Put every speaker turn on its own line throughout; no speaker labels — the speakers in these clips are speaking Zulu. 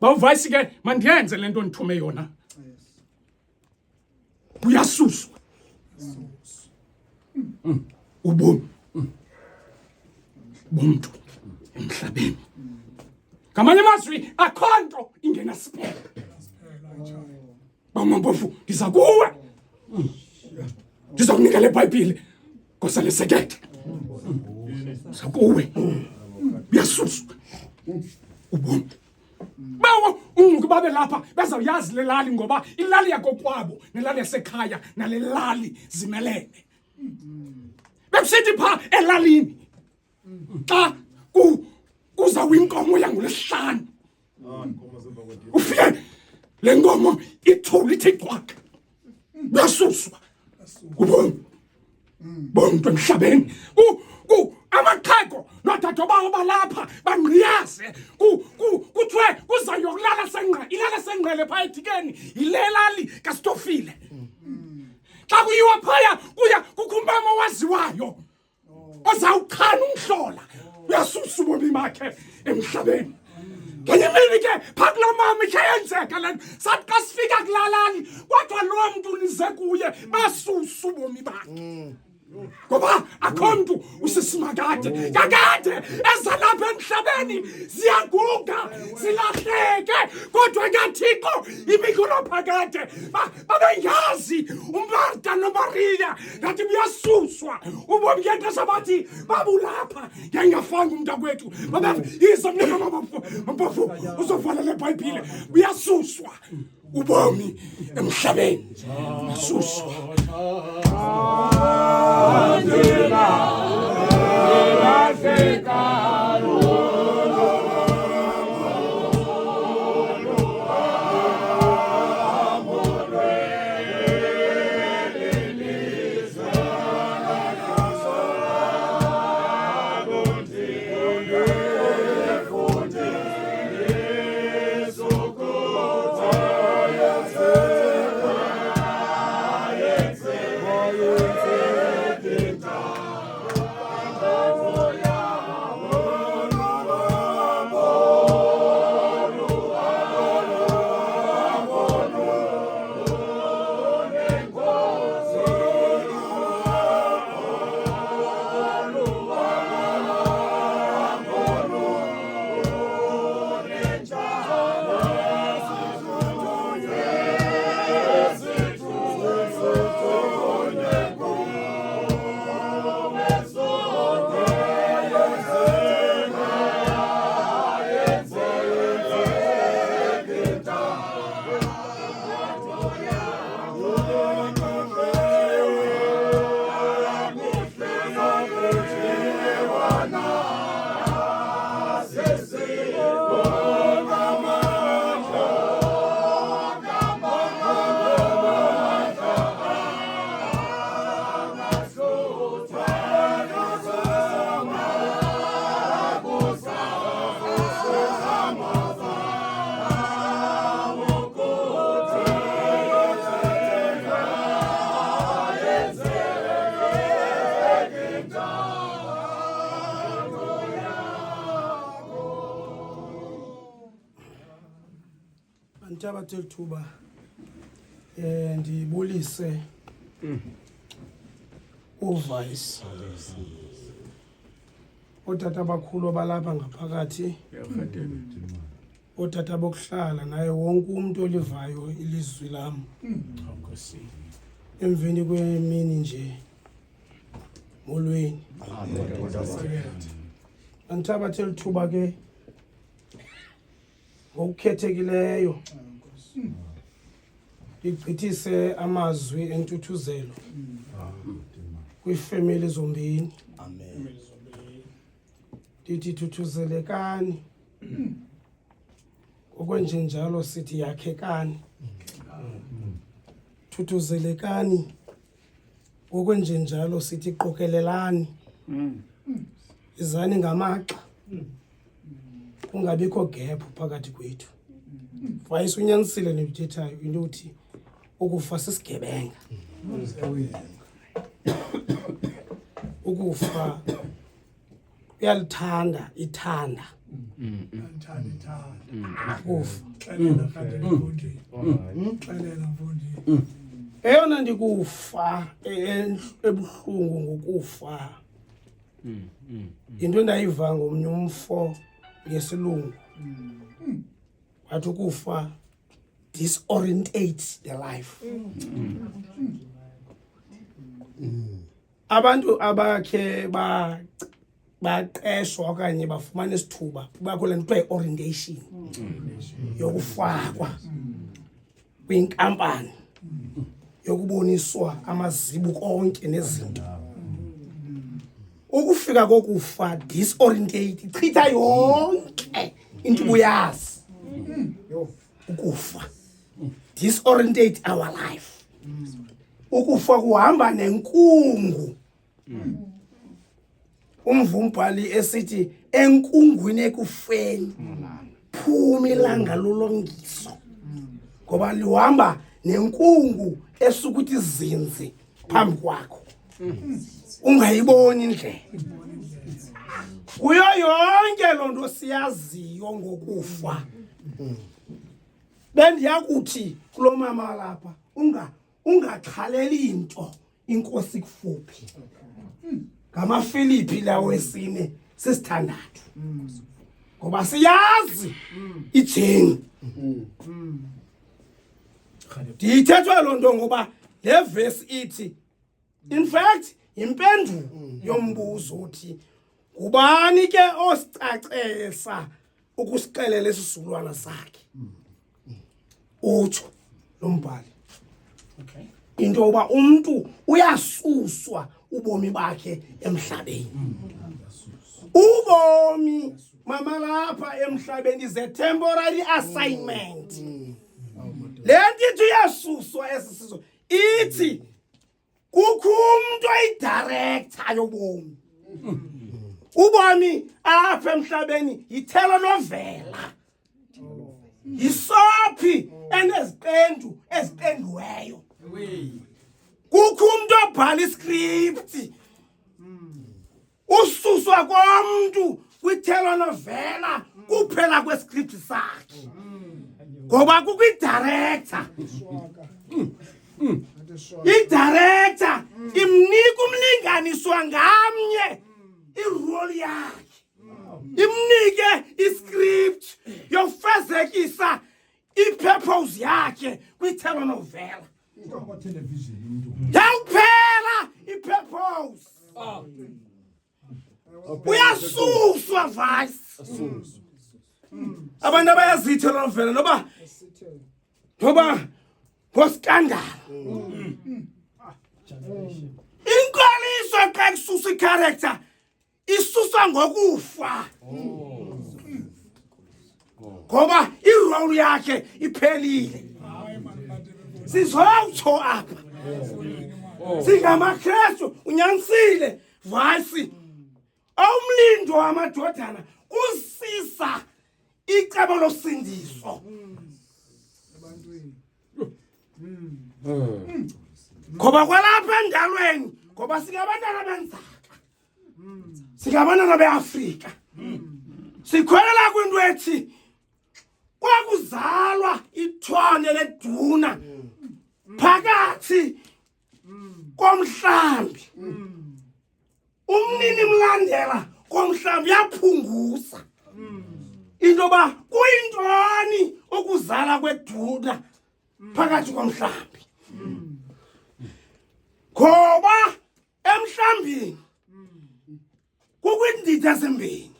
Bawuvayisi ke mandiyenze lento ndithume yona. Uyasuswa. Ubomi bomntu emhlabeni. Ngamanye amazwi akho nto ingena siphele. Bamampofu ndiza kuwe. Ndizokunika le Bhayibhile nkosale sekethe. Sakuwe. Uyasuswa. Ubomi. Bawo unguke babe lapha bazawuyazi le lali ngoba ilali yakokwabo nelali yasekhaya nale lali zimelene. Bekusithi pha elalini xa kuzawa inkomo yangolesihlanu. Ufike le nkomo ithule ithi qwaka. Basuswa. Ubomi bomntu emhlabeni. Amaxhego nodade bawo balapha bangqiyaze kuthiwe kuzayokulala sengqa ilala sengqele phaa edikeni yile lali kaStofile. Xa kuyiwa phaya kuya kukumbama waziwayo ozawuchana umhlola. Uyasusa ubomi bakhe emhlabeni. Ngenye imini ke phaa kulaa mama ikeyenzeka le nto sathi xa sifika kulaa lali kodwa loo mntu nize kuye basusa ubomi bakhe. Ngoba akho mntu usisimakade kakade ezalapha emhlabeni ziyaguga zilahleke kodwa kaThixo imikulo phakade babengazi uMarta noMaria ngathi buyasuswa ubomi ngento sabathi babulapha ngengafanga umntakwethu iza mnika mpofu uzovala le Bhayibhile buyasuswa ubomi emhlabeni buyasuswa.
Ntabathe thuba ndibulise uVice otata abakhulu balapha ngaphakathi otata bokuhlala naye wonke umuntu olivayo ilizwi lam emveni kwemini nje molweni. Ntabathe thuba ke ngokukhethekileyo igqithise amazwi entuthuzelo kwiifemeli zombini.
Amen.
Ndithi thuthuzelekani okwenjenjalo sithi yakhekani. Thuthuzelekani okwenjenjalo sithi qokelelani. Izani ngamaxa kungabikho gap phakathi kwethu. Vayisi unyanisile nebuthethayo into uthi ukufa sisigebenga. Ukufa uyalithanda ithanda eyona ndikufa ebuhlungu ngokufa into endayiva ngomnye umfo ngesilungu wathi ukufa disorientate the life. Abantu abakhe baqeshwa okanye bafumana isithuba bakho le nto kuthiwa yi-orientation yokufakwa kwinkampani yokuboniswa amazibu konke nezinto. Ukufika kokufa disorientate ichitha yonke into ubuyazi ukufa disorientate our life. Ukufa kuhamba nenkungu. Umvumbhali esithi enkungwini ekufeni phuma ilanga lolongiso, ngoba lihamba nenkungu esukuthi izinzi phambi kwakho ungayiboni indlela. Kuyo yonke loo nto siyaziyo ngokufa, bendiyakuthi kulo mama lapha ungakhaleli into inkosi kufuphi. Ngamafilipi lawo 4:6, ngoba siyazi ijeni. Ndiyithethwa loo nto ngoba le verse ithi, in fact impendulo yombuzo uthi ngubani ke osicacisa ukusixelela isizukulwana sakhe. Utsho lo mbhali into yoba umntu uyasuswa ubomi bakhe emhlabeni. Ubomi mama lapha emhlabeni is a temporary assignment. Le nto ithi uyasuswa esisizwe ithi kukho umntu oyidirector yobomi. Ubomi apha emhlabeni yitelenovela, yisophi enezipendu ezipendiweyo. Kukho umntu obhala iscript, ususwa komntu kwitelenovela kuphela kwescript sakhe, ngoba kukho idirector. Idirector imnika umlinganiswa ngamnye irole yakhe, imnike iscript yofezekisa ipurpose yakhe kwitelenovela. Yawuphela ipurpose. Uyasuswa vice. Abantu abayazitelenovela noba ngoskandalo. Inkoliso xa kususa i-character isusa ngokufa, ngoba irole yakhe iphelile. Sizowutsho apha singamaKrestu unyanisile vasi awumlindo wamadodana kusisa icebo losindiso. Ngoba kwalapha endalweni, ngoba singabantwana benzaka, singabantwana beAfrika, sikhwelela kwinto ethi kwakuzalwa ithwane leduna phakathi komhlambi. Umnini mlandela komhlambi yaphunguza into yoba kuyintoni ukuzala kweduna phakathi komhlambi, ngoba emhlambini kukho iindidi ezimbini,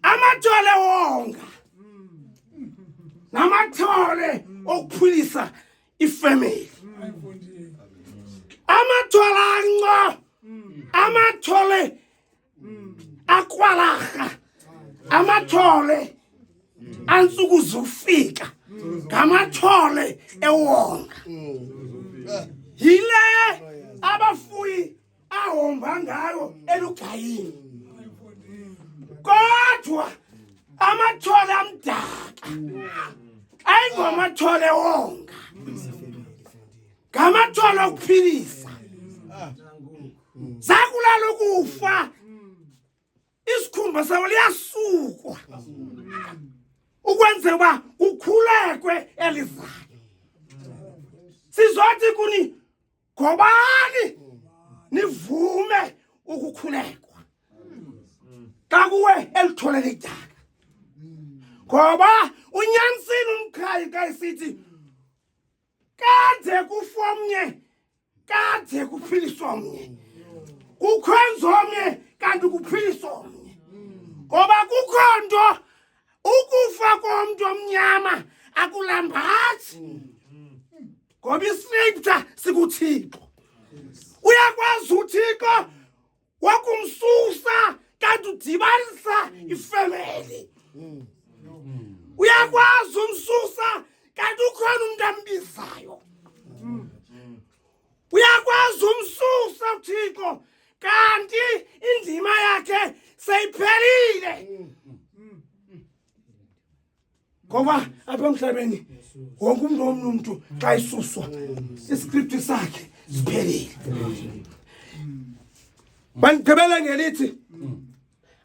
amathole wonga namathole okuphilisa ifamily. Amathole anco, amathole akwalaga, amathole ansuku zufika, ngamathole ewonga. Yile abafuyi ahomba ngayo elugayini, kodwa amathole amdaka ayingamathole wonga, ngamathole okuphilisa. Zakulala ukufa
isikhumba sawo liyasukwa ukwenze ba kukhulekwe elizayo. Sizothi kuni gobani nivume ukukhulekwa xa kuwe elitholele ityaka. Ngoba unyanisile umkhayi xa isithi kade kufa omnye kade kuphiliswa omnye, kukhonza omnye kanti kuphiliswa omnye. Ngoba kukho nto ukufa komntu omnyama akulambathi. Ngoba iscripture sikuThixo. Uyakwazi uThixo wakumsusa kanti udibanisa ifamily. Uyakwazi umsusa kanti ukhona umuntu ambizayo. Uyakwazi umsusa uThixo kanti indima yakhe seyiphelile. Ngoba apha emhlabeni wonke umuntu xa isuswa iscript sakhe siphelile. Bandigqibele ngelithi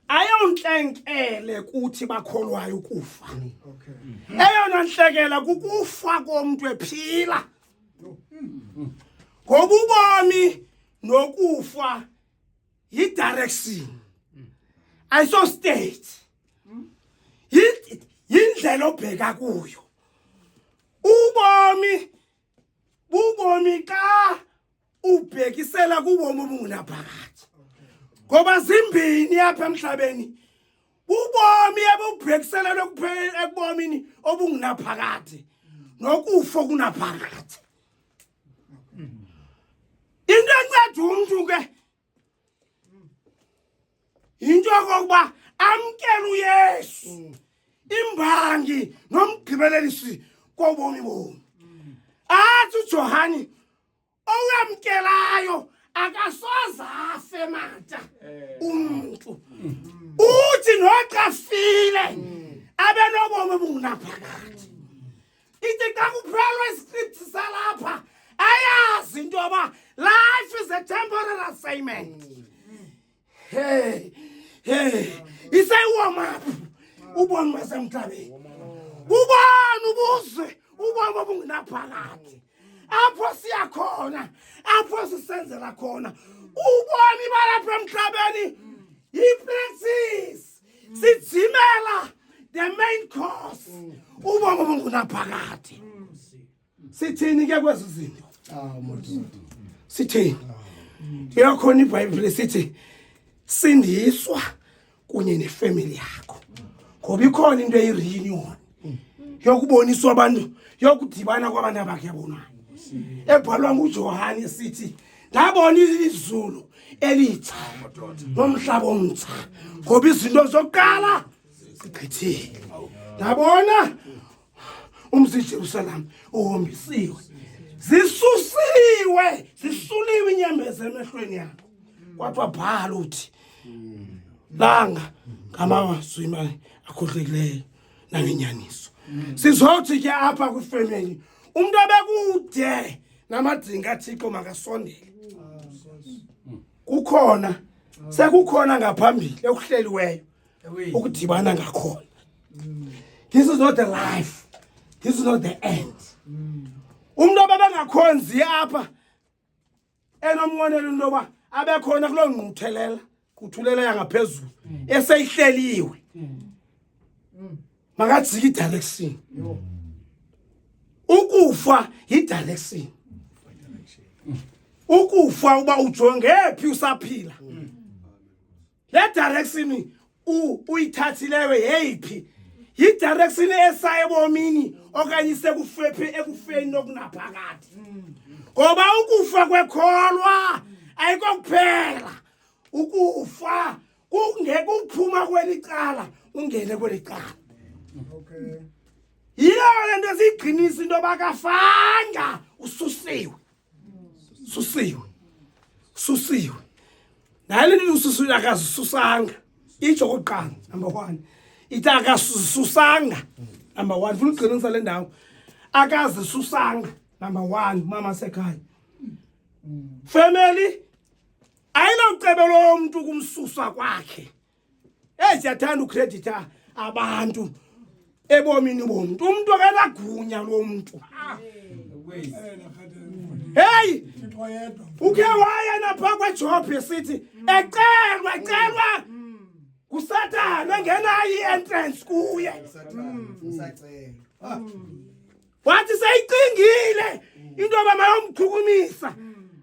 ayonhlenkele kuthi bakholwayo ukufa. Eyona nhlekela kukufa komuntu ephila. Ngoba ubomi nokufa yi-direction, ayiso state, yindlela obheka kuyo. Ubomi xa ubhekisela kubomi obungunaphakade. Ngoba zimbini apha emhlabeni, ubomi ebubhekiselele ekubomini obungunaphakade nokufa okunaphakade. Into enceda umuntu ke into yokuba amkele uYesu imbangi nomgqibelelisi kobomi bomi. Athi uJohani owamkelayo akasoze afe mata umuntu. Uthi noxa file abe nobomi obungunaphakade. Ithi xa kuphelwa iscript salapha ayazi into yoba life is a temporary assignment. Hey, warm up. Ubomi basemhlabeni. Ubani ubuze ubomi obungunaphakade. Apho siyakhona, apho sisenzela khona. Ubomi balapha emhlabeni yi-practice. Sijimela the main course. Ubomi obungunaphakade. Sithini ke kwezi zinto? Sithini? Iyakhona iBhayibhile sithi sindiswa kunye nefamily yakho. Ngoba ikhona into eyi-reunion yokuboniswa abantu, yokudibana kwabantu abakuyabonwayo. Ebhalwa nguJohani sithi ndabona izulu elitsha nomhlaba omtsha. Ngoba izinto zokuqala zigqithile. Ndabona umzi Jerusalem uhombisiwe, zisuliwe inyembezi emehlweni yakho. Kwathiwa bhala uthi langa ngamazwi akhohlekileyo nangenyaniso. Sizothi ke apha kwifamily umuntu obekude namadinga aThixo makasondele. Kukhona sekukhona ngaphambili ekuhleliweyo ukudibana ngakhona. This is not the life. This is not the end. Umuntu obebengakhonzi apha enomnqonelo into yoba abekhona kuloo ngquthelela kuthulela yangaphezulu eseyihleliwe. Makajike idirection. Ukufa yi-direction. Ukufa uba ujonge phi usaphila. Le direction uyithathileyo yeyiphi? Yi-direction esaya ebomini okanye ekufeni nokunaphakade. Ngoba ukufa kwekholwa ayikokuphela. Ukufa kungekuphuma kwelicala ungene kwelicala. Yiyo lento esiyiqinisa into yoba kafanga ususiwe. Susiwe. Nayo lento ususiwe akazisusanga. Itsho kokuqala number 1. Ithi akazisusanga number 1. Funa uqinisa le ndawo. Akazisusanga number 1 mama sekhaya. Family ayilocebe lo muntu kumsusa kwakhe. siyathanda ukreditha abantu ebomini bomuntu umuntu akanagunya lo muntu hey uke waya napha kwaJob esithi ecelwa kuSathane engena i-entrance kuye wathi seyicingile into abamayomchukumisa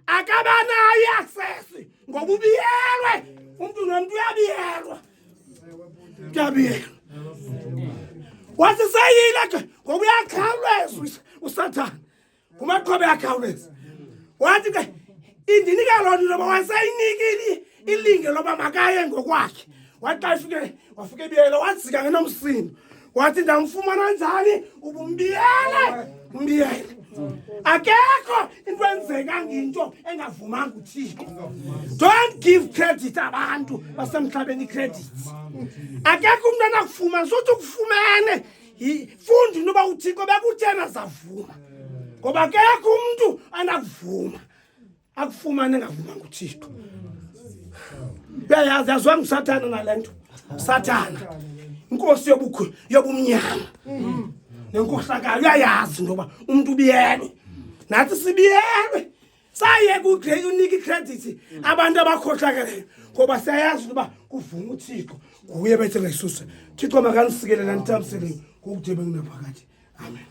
akabanayo i-access ngoba ubiyelwe umuntu nomuntu uyabiyelwa wathi seyile ke ngoba uyakhawuleza uSathane kumaqhobe yakhawuleza wathi ke indinika lona loba waseyinikile ilinge loba makaye ngokwakhe wathi wafike ebiyela wadzika ngenomsindo wathi ndamfumana njani ubumbiyele akekho into enzeka nginto engavumanga uThixo. Don't give credit abantu basemhlabeni credit. Akekho umuntu anakufuma sothi ukufumene fundi noba uThixo bekuthena zavuma ngoba akekho umuntu anakuvuma akufumane engavumanga uThixo. Uyayazi yazwa nguSathane nalento Sathane inkosi yobumnyama nenkohlakalo uyayazi ngoba umuntu ubiyelwe nathi sibiyelwe saye unika icredit abantu abakhohlakeleyo ngoba siyayazi ukuba kuvuma uThixo nguye bethe ngesusa Thixo makanisikelele nithambiseleni ngokuthi bengiнаphakade amen.